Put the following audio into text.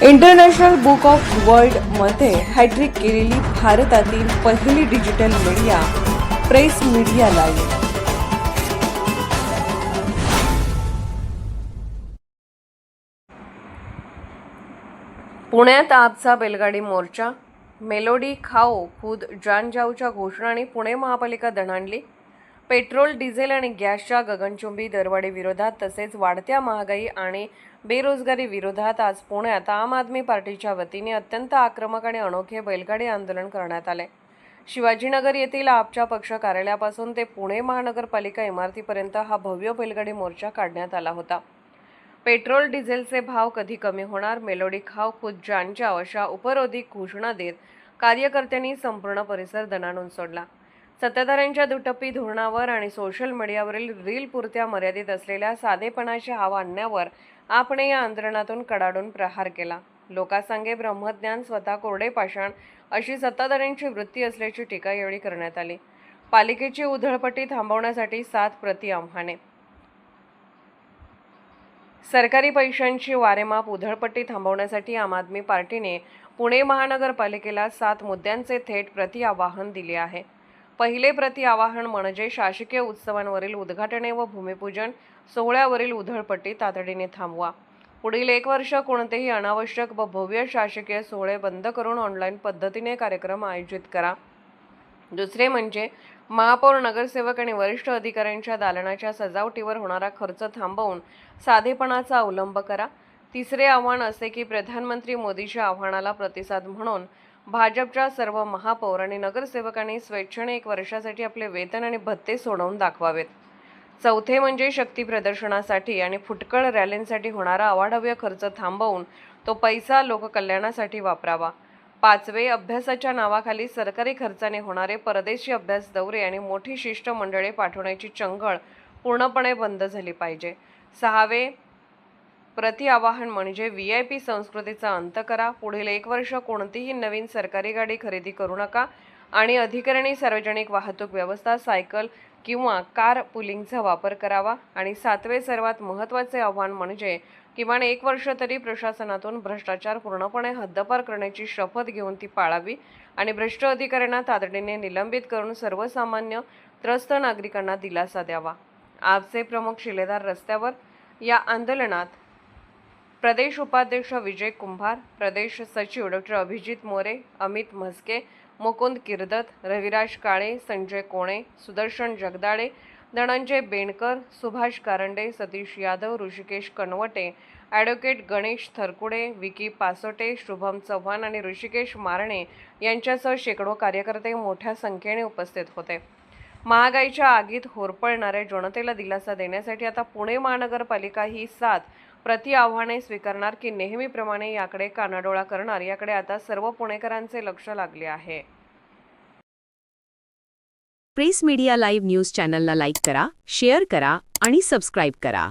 International book of वर्ल्डमध्ये hat trick केलेली भारतातील पहिली digital media press media live. पुण्यात आपचा बैलगाडी मोर्चा, मेलोडी खाओ खुद जान जाओच्या घोषणांनी पुणे महापालिका दणाणली. पेट्रोल, डिझेल आणि गॅसच्या गगनचुंबी दरवाढी विरोधात तसेच वाढत्या महागाई आणि बेरोजगारी विरोधात आज पुण्यात आम आदमी पार्टीच्या वतीने अत्यंत आक्रमक आणि अनोखे बैलगाडी आंदोलन करण्यात आले. शिवाजीनगर येथील आपच्या पक्ष कार्यालयापासून ते पुणे महानगरपालिका इमारतीपर्यंत हा भव्य बैलगाडी मोर्चा काढण्यात आला होता. पेट्रोल डिझेलचे भाव कधी कमी होणार, मेलोडी खाओ खुद जान जाओ अशा उपरोधिक घोषणा देत कार्यकर्त्यांनी संपूर्ण परिसर दणाणून सोडला. सत्ताधाऱ्यांच्या दुटप्पी धोरणावर आणि सोशल मीडियावरील रील पुरत्या मर्यादित असलेल्या साधेपणाच्या हवा आणण्यावर आपणे या आंदोलनातून कडाडून प्रहार केला. लोकांसांगे ब्रह्मज्ञान, स्वतः कोरडे पाषाण अशी सत्ताधाऱ्यांची वृत्ती असल्याची टीका यावेळी करण्यात आली. पालिकेची उधळपट्टी थांबवण्यासाठी 7 प्रति आव्हाने. सरकारी पैशांची वारेमाप उधळपट्टी थांबवण्यासाठी आम आदमी पार्टीने पुणे महानगरपालिकेला 7 मुद्द्यांचे थेट प्रति आवाहन दिले आहे. पहिले प्रति आवाहन म्हणजे शासकीय उत्सवांवरील उद्घाटने व भूमिपूजन सोहळ्यावरील उधळपट्टी तातडीने थांबवा. पुढील 1 वर्ष कोणतेही अनावश्यक व भव्य शासकीय सोहळे बंद करून ऑनलाईन पद्धतीने कार्यक्रम आयोजित करा. दुसरे म्हणजे महापौर, नगरसेवक आणि वरिष्ठ अधिकाऱ्यांच्या दालनाच्या सजावटीवर होणारा खर्च थांबवून साधेपणाचा अवलंब करा. तिसरे आव्हान असे की प्रधानमंत्री मोदीच्या आव्हानाला प्रतिसाद म्हणून भाजपच्या सर्व महापौर आणि नगरसेवकांनी स्वेच्छेने 1 वर्षासाठी आपले वेतन आणि भत्ते सोडवून दाखवावेत. चौथे म्हणजे शक्ती प्रदर्शनासाठी आणि फुटकळ रॅलींसाठी होणारा अवाढव्य खर्च थांबवून तो पैसा लोककल्याणासाठी वापरावा. पाचवे, अभ्यासाच्या नावाखाली सरकारी खर्चाने होणारे परदेशी अभ्यास दौरे आणि मोठी शिष्टमंडळे पाठवण्याची चंगळ पूर्णपणे बंद झाली पाहिजे. सहावे प्रति आवाहन म्हणजे VIP संस्कृतीचा अंत करा. पुढील 1 वर्ष कोणतीही नवीन सरकारी गाडी खरेदी करू नका आणि अधिकाऱ्यांनी सार्वजनिक वाहतूक व्यवस्था, सायकल किंवा कार पुलिंगचा वापर करावा. आणि 7वे सर्वात महत्त्वाचे आव्हान म्हणजे किमान 1 वर्ष तरी प्रशासनातून भ्रष्टाचार पूर्णपणे हद्दपार करण्याची शपथ घेऊन ती पाळावी आणि भ्रष्ट अधिकाऱ्यांना तातडीने निलंबित करून सर्वसामान्य त्रस्त नागरिकांना दिलासा द्यावा. आपचे प्रमुख शिलेदार रस्त्यावर. या आंदोलनात प्रदेश उपाध्यक्ष विजय कुंभार, प्रदेश सचिव डॉ. अभिजित मोरे, अमित म्हस्के, मुकुंद किर्दत, रविराज काळे, संजय कोणे, सुदर्शन जगदाळे, धनंजय बेणकर, सुभाष कारंडे, सतीश यादव, ऋषिकेश कनवटे, ॲडव्होकेट गणेश थरकुडे, विकी पासोटे, शुभम चव्हाण आणि ऋषिकेश मारणे यांच्यासह शेकडो कार्यकर्ते मोठ्या संख्येने उपस्थित होते. महागाईच्या आगीत होरपळणाऱ्या जनतेला दिलासा देण्यासाठी आता पुणे महानगरपालिका ही 7 प्रति आव्हाने स्वीकारणार की नेहमीप्रमाणे याकडे कानाडोळा करणार, याकडे आता सर्व पुणेकरांचे लक्ष लागले आहे. प्रेस मीडिया लाईव्ह न्यूज चॅनलला लाईक करा, शेअर करा आणि सबस्क्राईब करा.